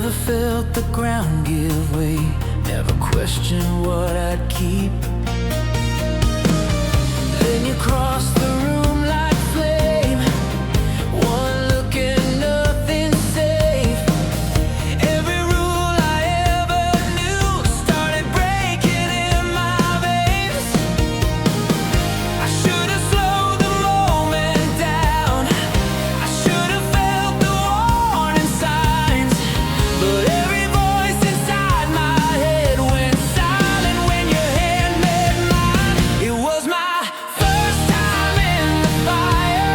Never felt the ground give way, never questioned what I'd keep. Then you crossed the room like flame, one look and nothing's safe. Every rule I ever knew started breaking in my veins. I should have slowed the moment down, I should have felt the warning signs. But every voice inside my head went silent when your hand met mine. It was my first time in the fire,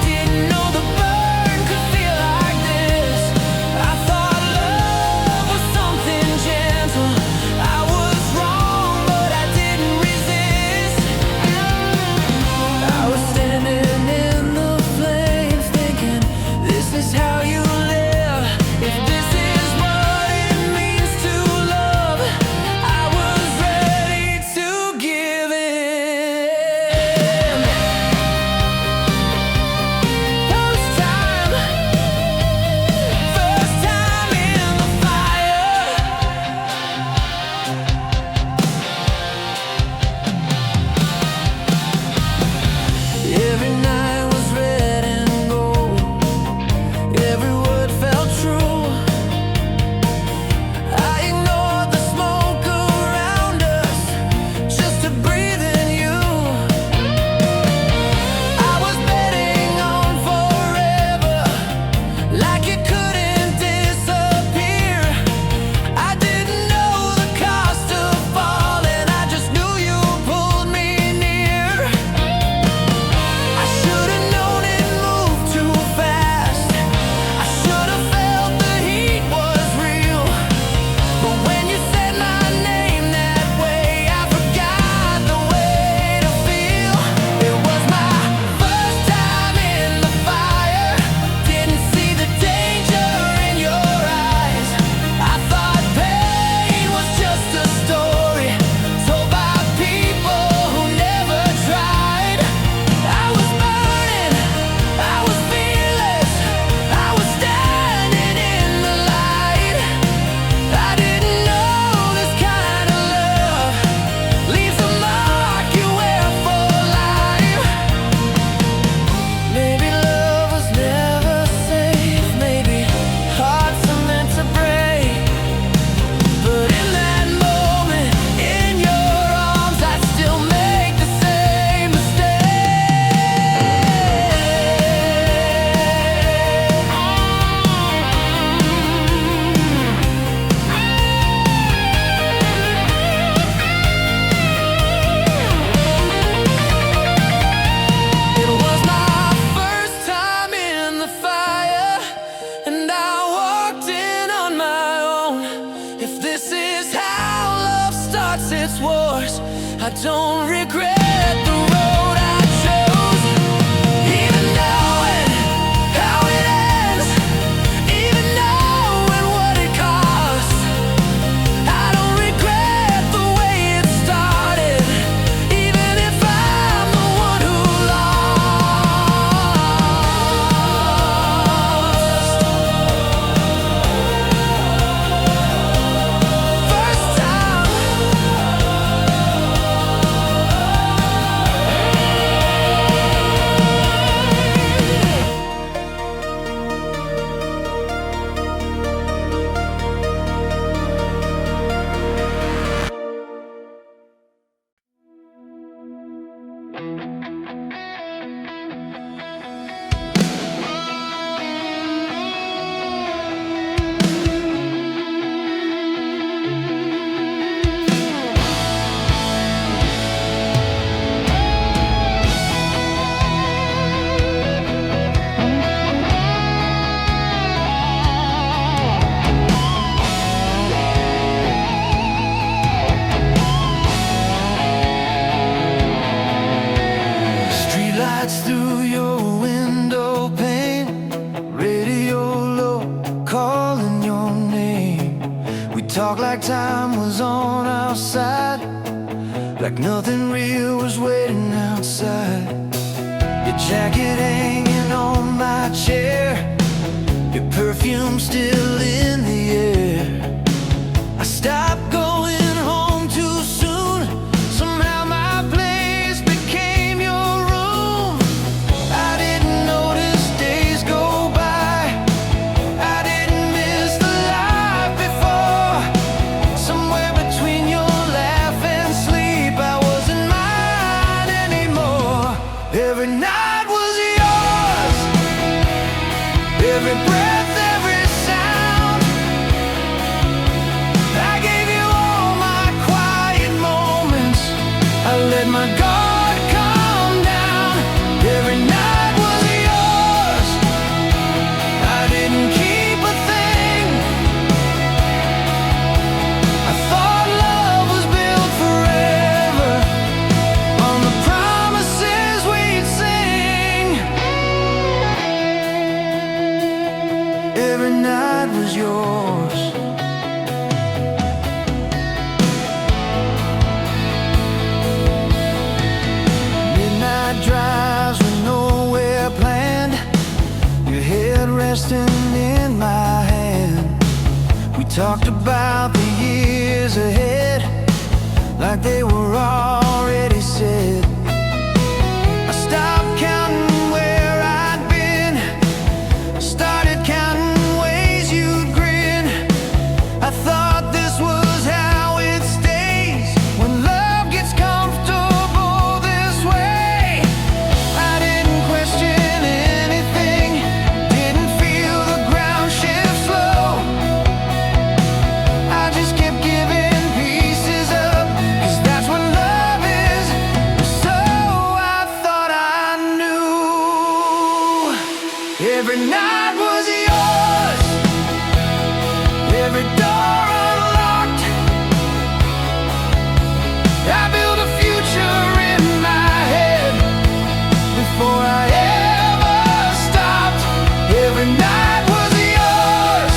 didn't know the burn could feel like this. I thought love was something gentle, I was wrong but I didn't resist. I was standing in the flames thinking, this is how you live, if this is what it means to love. I was ready to give in. First time in the fire. Every night was red and gold, every word felt true. I ignored the smoke around us just to breathe in you. I was betting on forever, like it couldn't disappear. I didn't know the cost of falling, I just knew you pulled me near. I should have known it moved too fast, I should have felt the heat was real. But when you said my name that way, I forgot the way to feel. It was my first time in the fire, didn't see the danger in your eyes. I thought pain was just a story told by people who never tried. I was burning, I was fearless, I was standing in the light. I didn't know this kind of love leaves a mark you wear for life. Maybe love was never safe, maybe hearts are meant to break. But in that moment, in your arms, I'd still make the same It was my first time in the fire, and I walked in on my own. If this is how love starts its wars, I don't regret the road I chose. Even knowing how it ends, even knowing what it costs, I don't regret the way it started, even if I'm the one who lost. First time. Talk like time was on our side, like nothing real was waiting outside. Your jacket hanging on my chair, your perfume still in the air. stopped going home too soon. Somehow my place became your room. I didn't notice days go by. I didn't miss the life before. Somewhere between your laugh and sleep, I wasn't mine anymore. Every night was yours. Every breath, every sound. I gave you all my quiet moments. I let my guard come down. Every night was yours. I didn't keep a thing. I thought love was built forever on the promises we'd sing. Every night was yours. Midnight drives with nowhere planned. Your head resting in my hand. We talked about the years ahead like they were already said. I stopped counting where I'd been, started counting ways you'd grin. I thought this was how it stays when love gets comfortable this way. I didn't question anything, didn't feel the ground shift slow. I just kept giving pieces up, 'cause that's what love is. So I thought I knew. Every night was yours. Every door unlocked. I built a future in my head before I ever stopped. Every night was yours.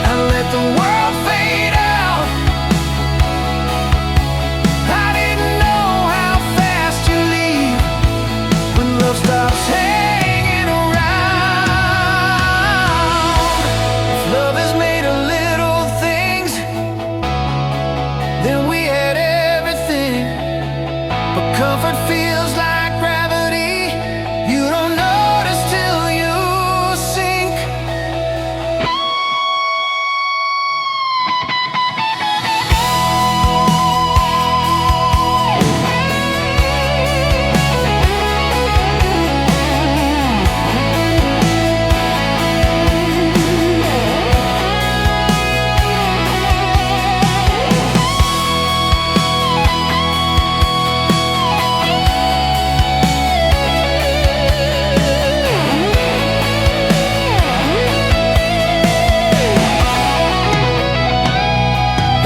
I let the world fade out. I didn't know how fast you leave when love stops hanging around. If love is made of little things, then we had everything. But comfort feels like gravity. You don't notice till you sink.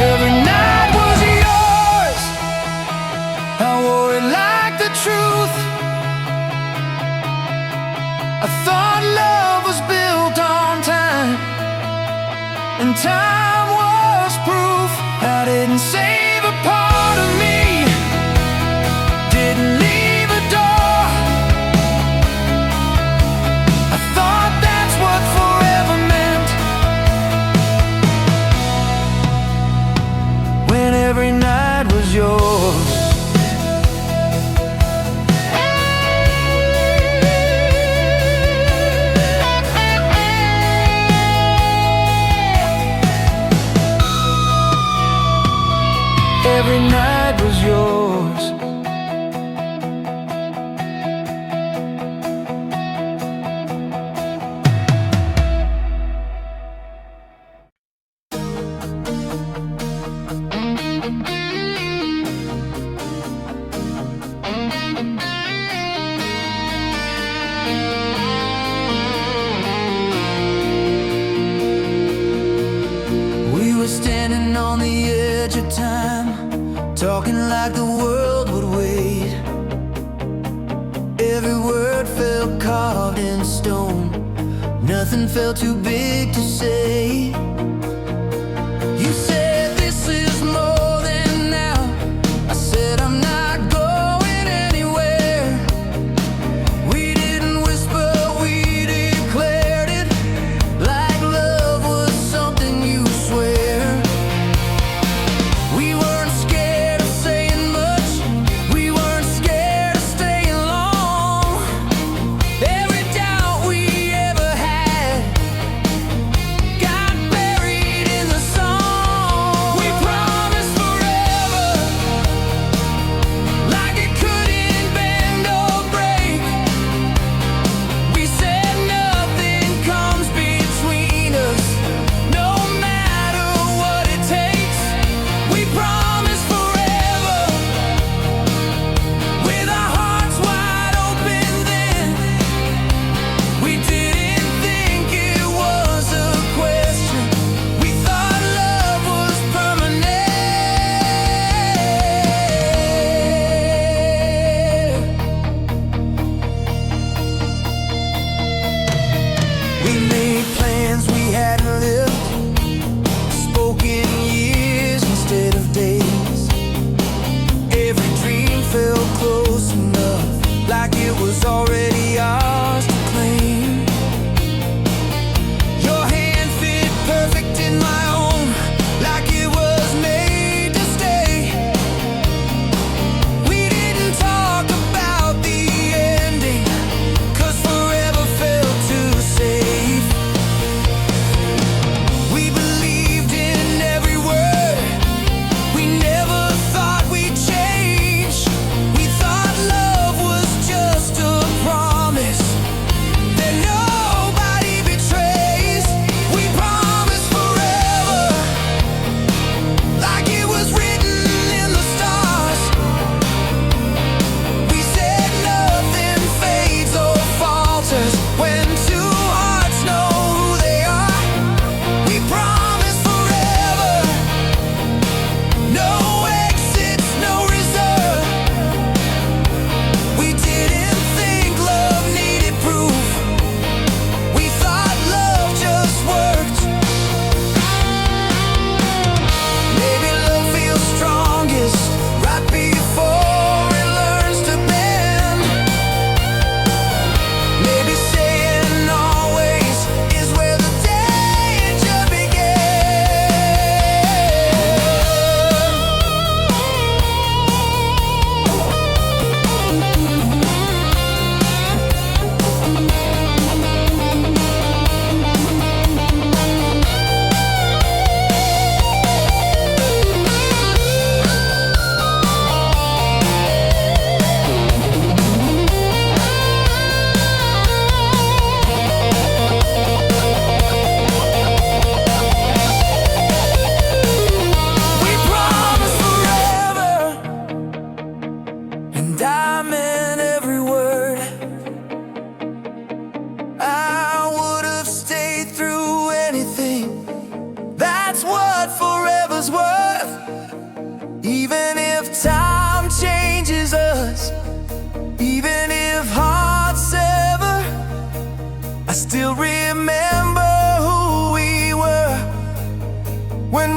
Every night was yours. I wore it like the truth. I thought love was built on time, and time was proof. I didn't save a part of me, didn't leave a door. I thought that's what forever meant, when every night was yours. Every night was yours. We were standing on the edge of time, talking like the world would wait. Every word felt carved in stone. Nothing felt too big to say. You said this is more than now. I said I'm not going anywhere. We didn't whisper, we declared it, like love was something you swear.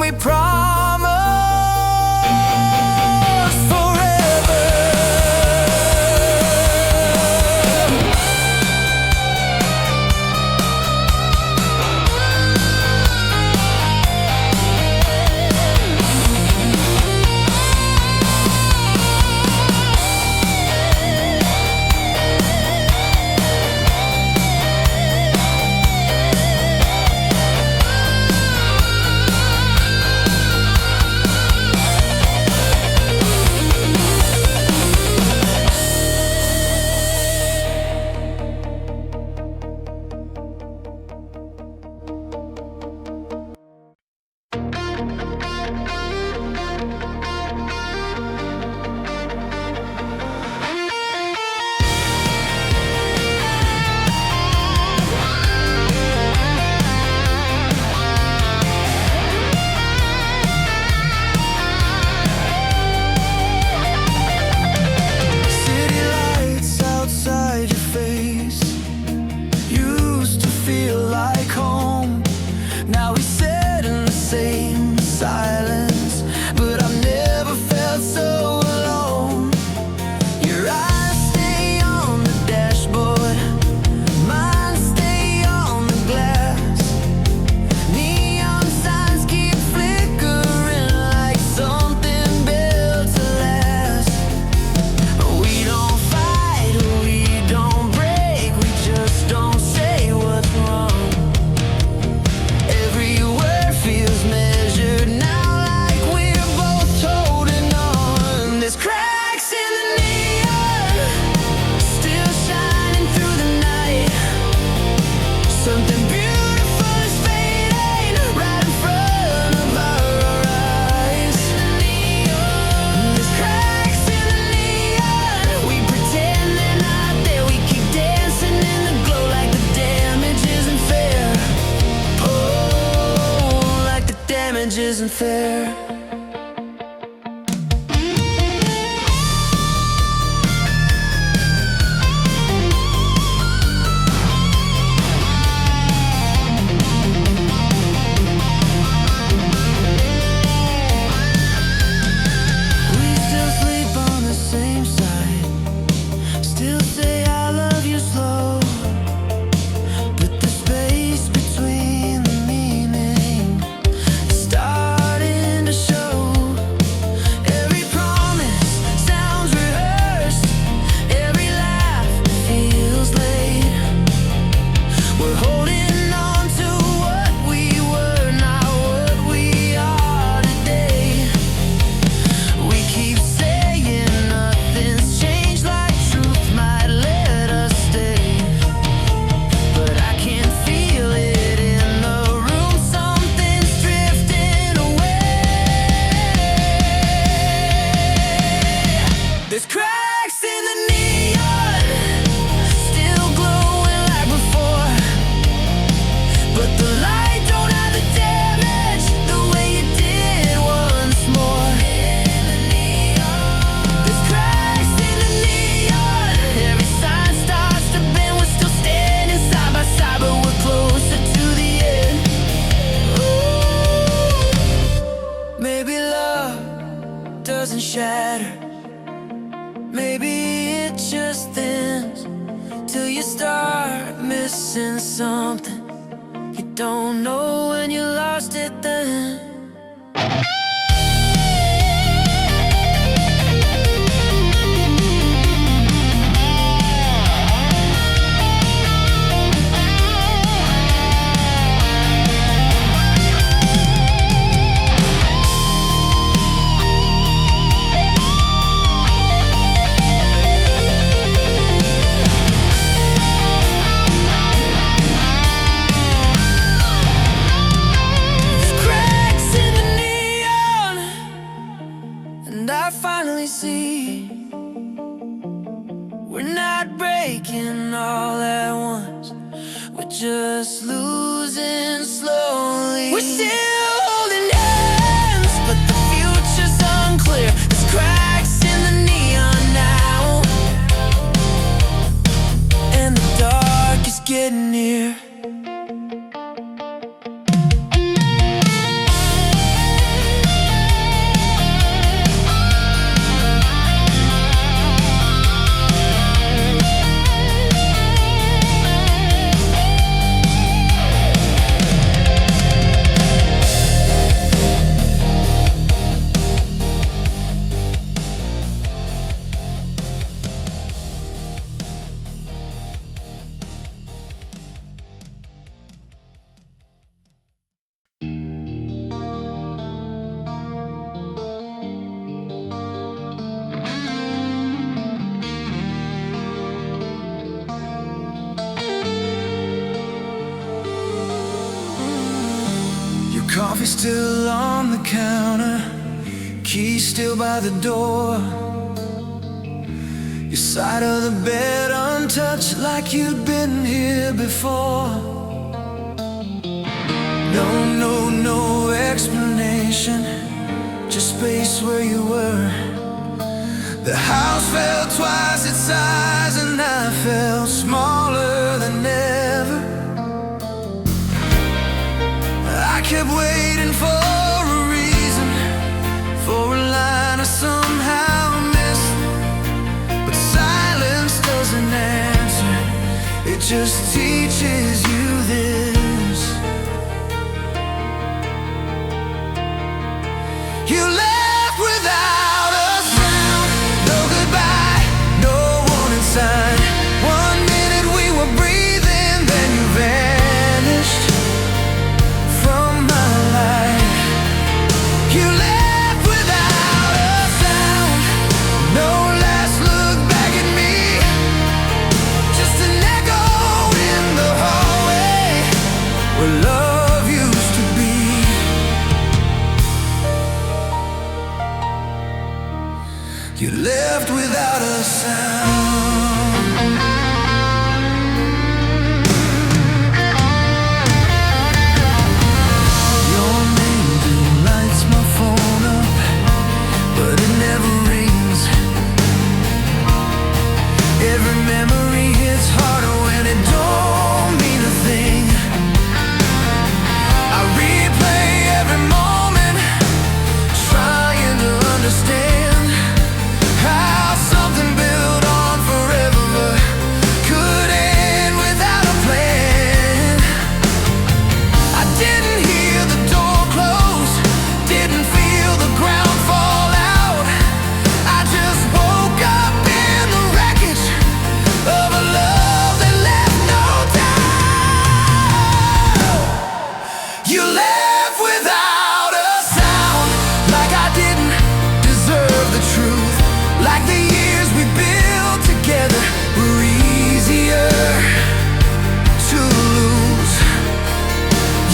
and we promised forever. Isn't fair. Doesn't shatter. Maybe it just thins till you start missing something. You don't know when you lost it then. Cracks Coffee still on the counter, keys still by the door. Your side of the bed untouched, like you'd been here before. No explanation, just space where you were. The house felt twice its size, and I felt smaller than ever. I kept waiting for a reason, for a line I somehow missed. But silence doesn't answer, it just teaches you this. You left without a sound, no goodbye, no warning sign. 1 minute we were breathing, then you vanished from my life. You left without a sound, no last look back at me, just an echo in the hallway where love used to be. You left without a sound. Your name lights my phone up, but it never rings. Every memory hits harder when it don't mean a thing. I replay every moment, trying to understand how something built on forever could end without a plan. I didn't hear the door close, didn't feel the ground fall out. I just woke up in the wreckage of a love that left no doubt. You left without a sound, like I didn't deserve the truth, like the years we built together were easier to lose.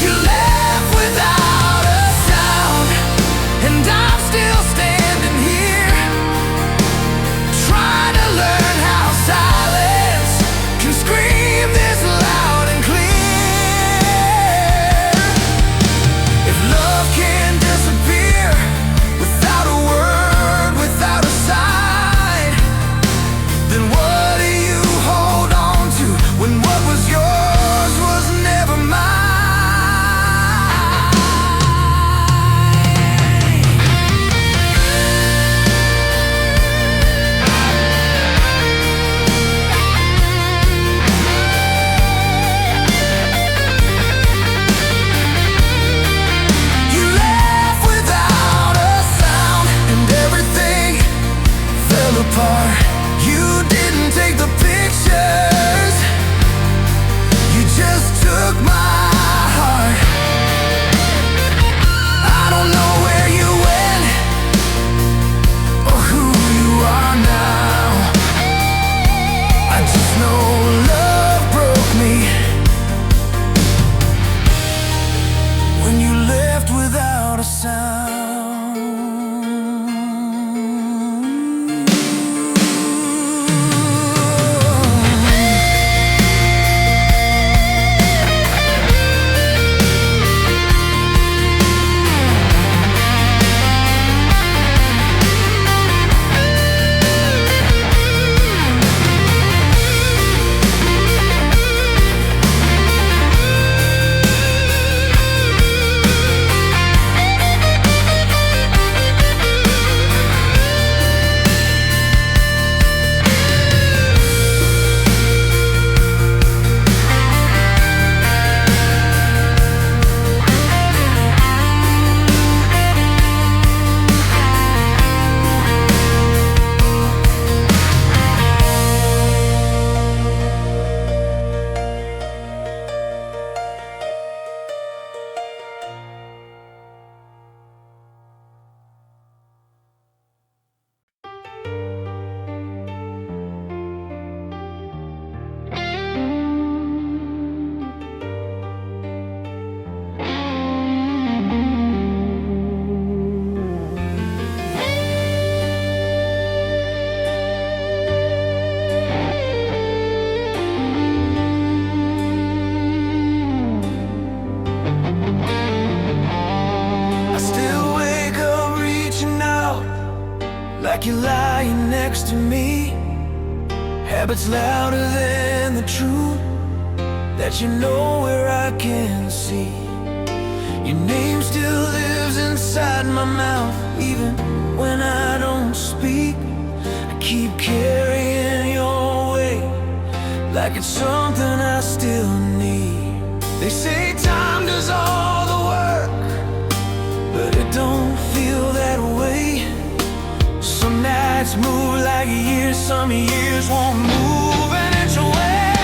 You left without a sound, and I'm still standing here, trying to learn how silence can scream this loud and clear. like you're lying next to me. Habits louder than the truth that you know where I can see. Your name still lives inside my mouth, even when I don't speak. I keep carrying your weight like it's something I still need. They say time does all the work, but it don't feel that way. Some nights move like years, some years won't move an inch away.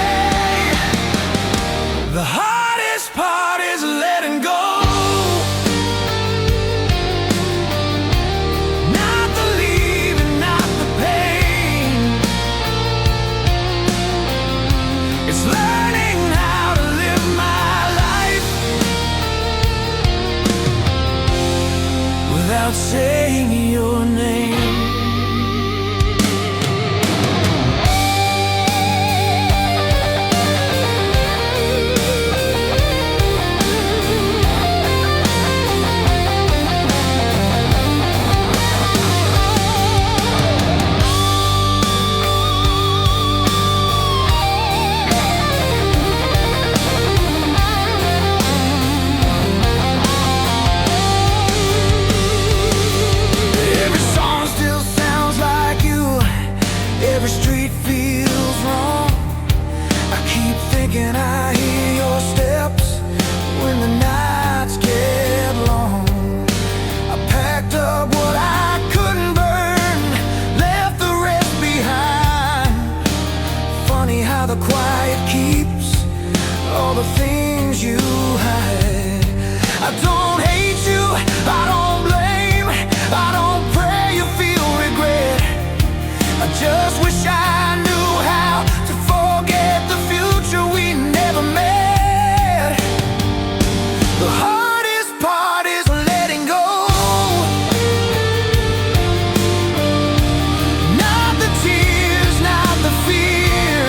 The hardest part is letting go. Not the leaving, not the pain. It's learning how to live my life without saying your name. Every street feels wrong. I keep thinking I hear your steps when the nights get long. I packed up what I couldn't burn, left the rest behind. Funny how the quiet keeps all the things you hide. I don't hate you, I don't blame, I don't pray you feel regret. I just wish I knew how to forget the future we never met. The hardest part is letting go. Not the tears, not the fear.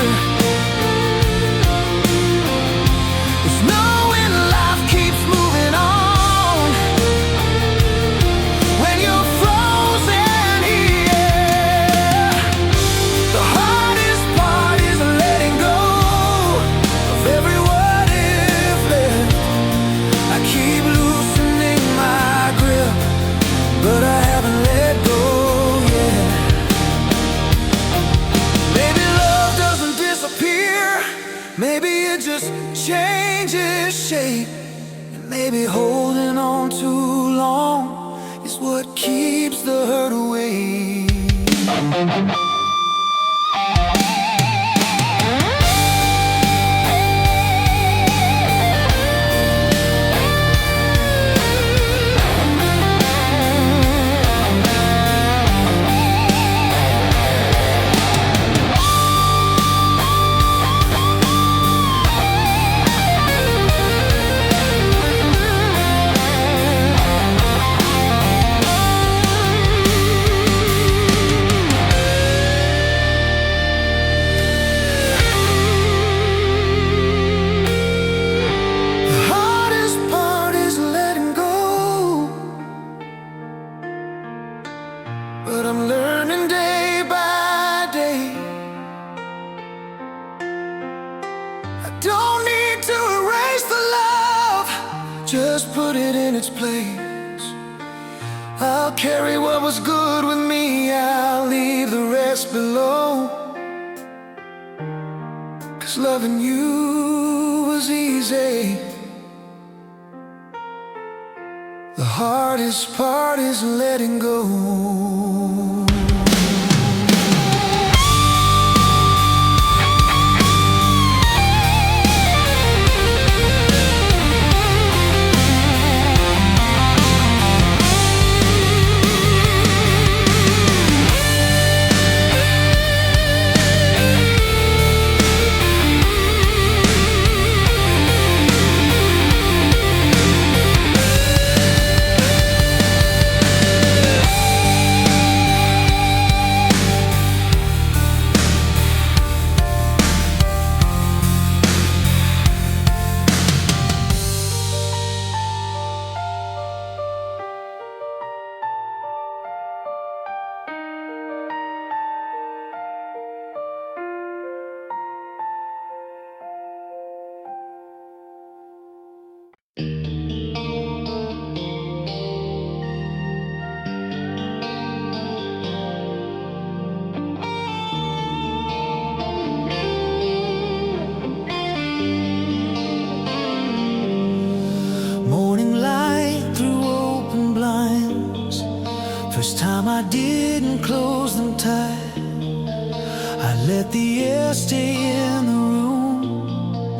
It's knowing life keeps moving on when you're frozen here. The hardest part is letting go of every what if left. I keep loosening my grip, but I haven't let go yet. Maybe love doesn't disappear, maybe it just changes shape. And maybe holding on too long is what keeps the hurt away. But I'm learning day by day. I don't need to erase the love, just put it in its place. I'll carry what was good with me, I'll leave the rest below. 'Cause loving you was easy. The hardest part is letting go. time I didn't close them tight. I let the air stay in the room,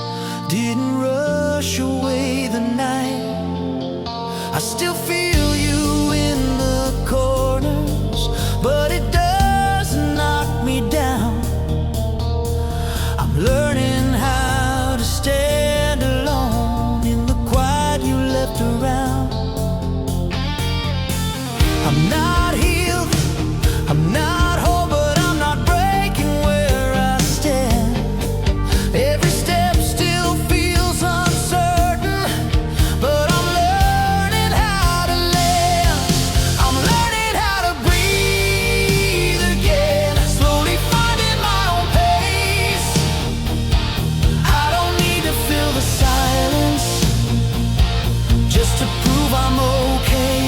didn't rush away the night. I still feel you in the corners, but it doesn't knock me down. I'm learning how to stand alone in the quiet you left around. I'm not healed, I'm not whole, but I'm not breaking where I stand. Every step still feels uncertain, but I'm learning how to land. I'm learning how to breathe again, slowly finding my own pace. I don't need to fill the silence just to prove I'm okay.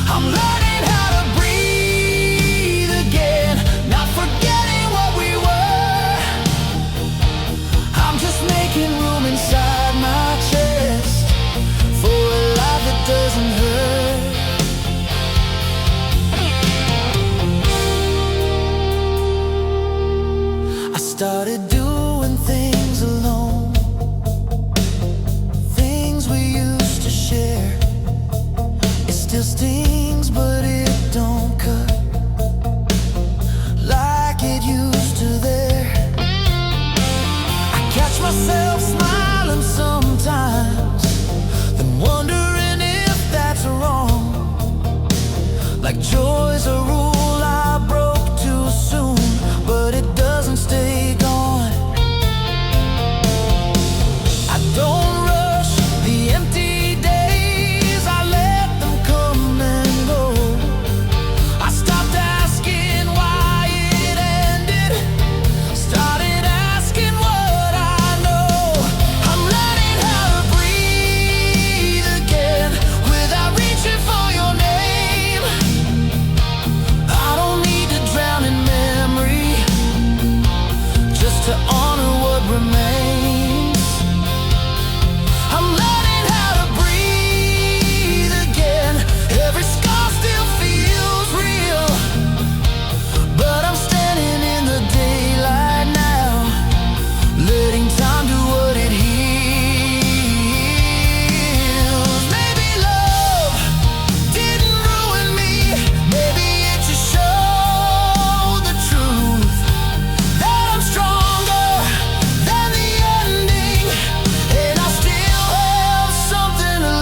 I'm learning how to breathe again, not forgetting what we were. I'm just making room inside my chest for a life that doesn't hurt. I started doing things alone, things we used to share. It still stings, but it don't cut like it used to there. I catch myself smiling sometimes, then wondering if that's wrong. Like joy's a rule I broke too soon, but it doesn't stay gone. I don't rush the empty days, I let them come and go. I stopped asking why it ended, started asking what I know. I'm learning how to breathe again without reaching for your name. I don't need to drown in memory just to honor what remains. I'm learning how to breathe again. Every scar still feels real, but I'm standing in the daylight now, letting time do what it heals. Maybe love didn't ruin me, maybe it just showed the truth, that I'm stronger than the ending, and I still have something to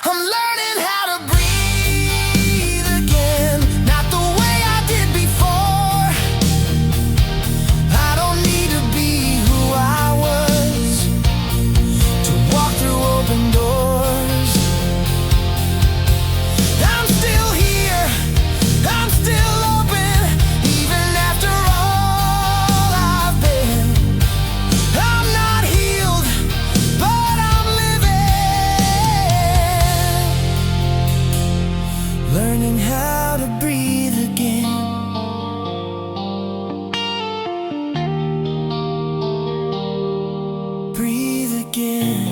I'm learning how to breathe again, not the way I did before. I don't need to be who I was to walk through open doors. I'm still here, I'm still open, even after all I've been. I'm not healed, but I'm living, learning how to breathe again. Breathe again.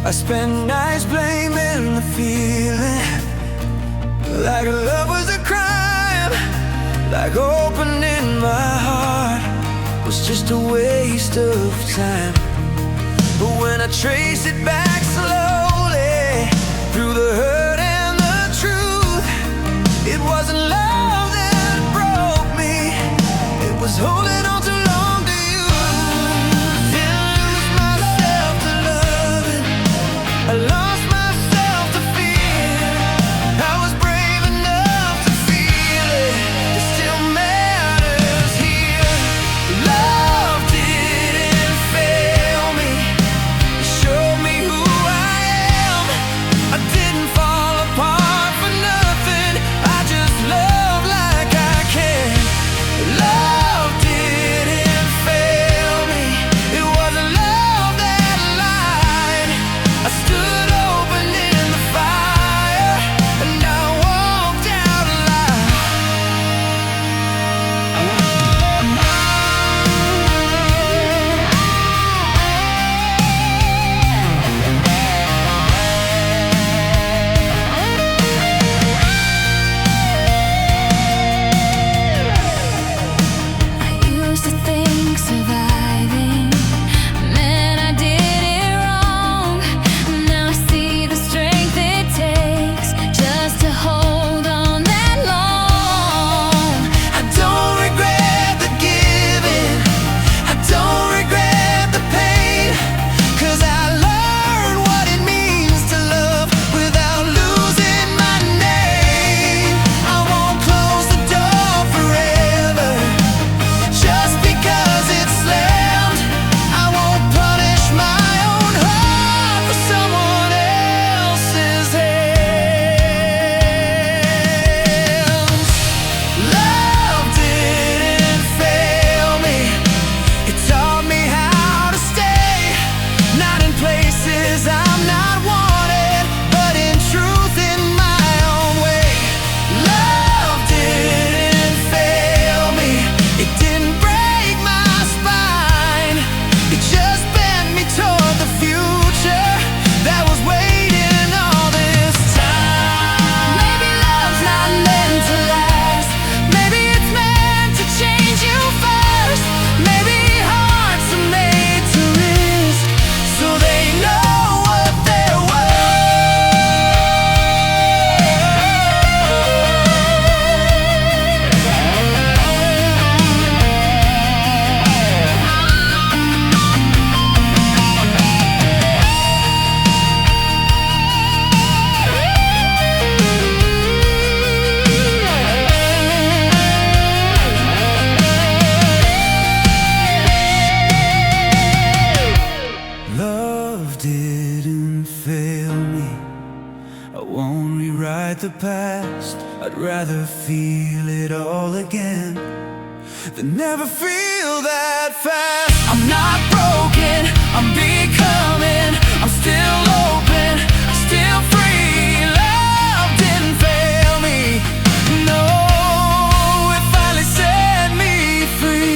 I spent nights blaming the feeling, like love was a crime, like opening just a waste of time. But when I trace it back slowly through the hurt and the truth, it wasn't love that broke me, it was holding on too long to you. Didn't lose myself to loving, I lost myself to fear. I was brave enough to feel it, it still matters here. Love didn't fail me, it showed me who I am. I didn't fall apart for nothing, I just love like I can. Love didn't fail me, it wasn't love that lied. I stood open in the fire, and I walked out alive. I used to think surviving meant I did it wrong. Now I see the strength it takes just to hold on that long. I don't regret the giving, I don't regret the pain, 'cause I learned what it means to love without losing my name. I won't close the door forever just because it's slammed. I won't punish my own heart for someone else's hands. Love didn't fail me, it taught me how to stay, not in places I'm not wanted, but in truth in my own way. Love didn't fail me, it didn't break my spine, it just bent me toward the future that was waiting all this time. Maybe love's not meant to last, maybe it's meant to change you first. Maybe hearts are made to risk, so they know what they're Love didn't fail me, I won't rewrite the past. I'd rather feel it all again than never feel that fast. I'm not broken, I'm becoming, I'm still open, still free. Love didn't fail me, no, it finally set me free.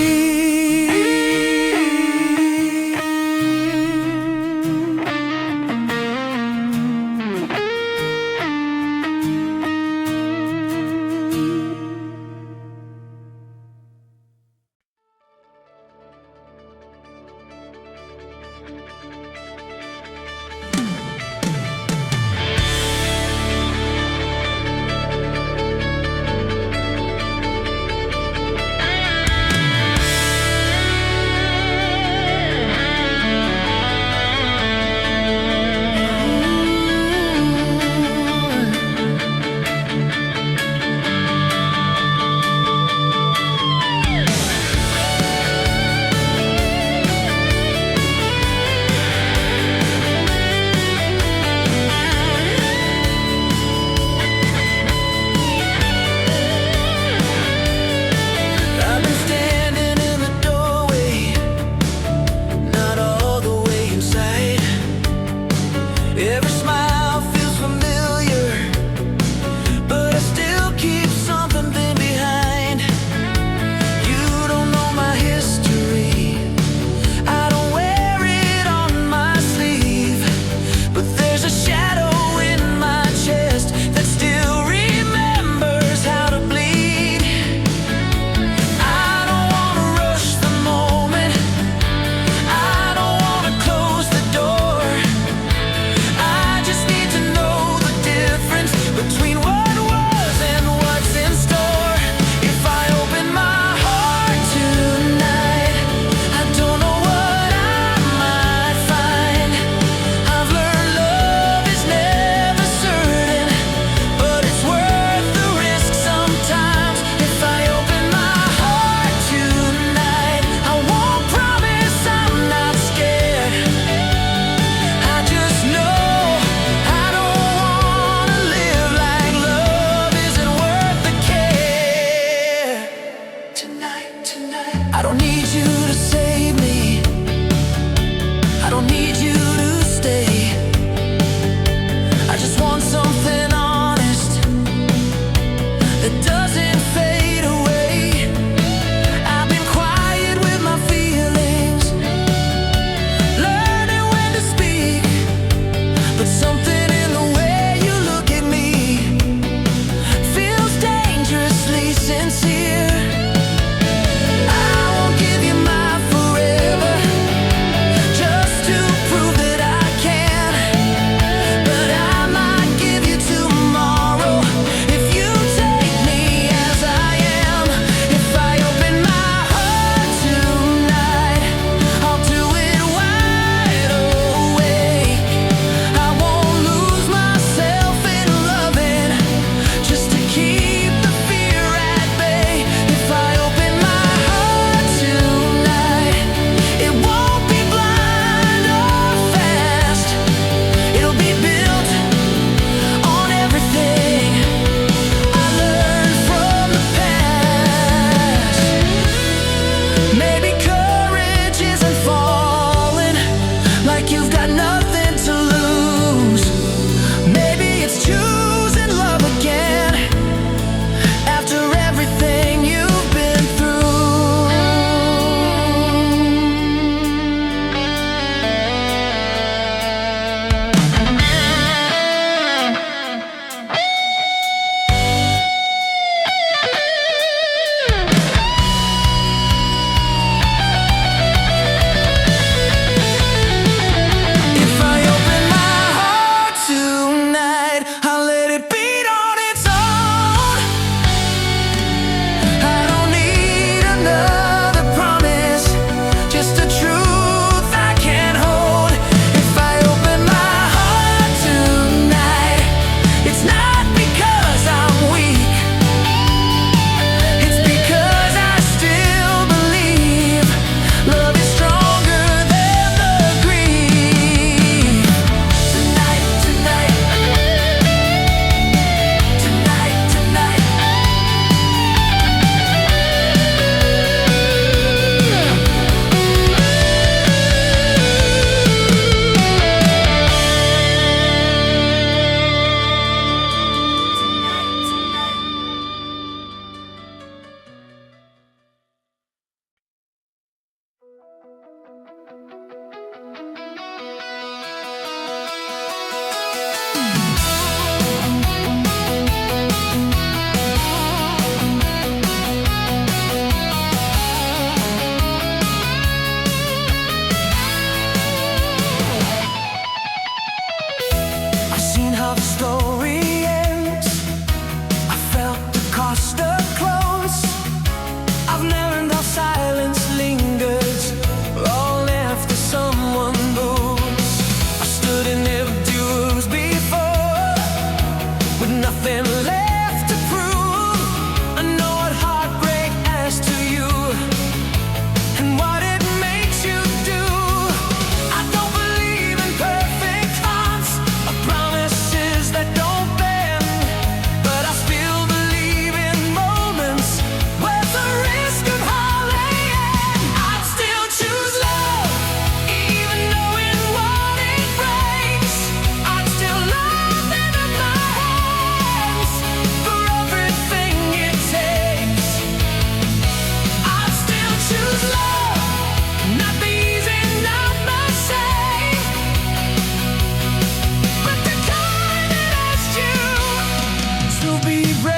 to be brave.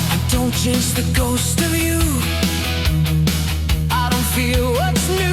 I don't chase the ghost of you. I don't feel what's new.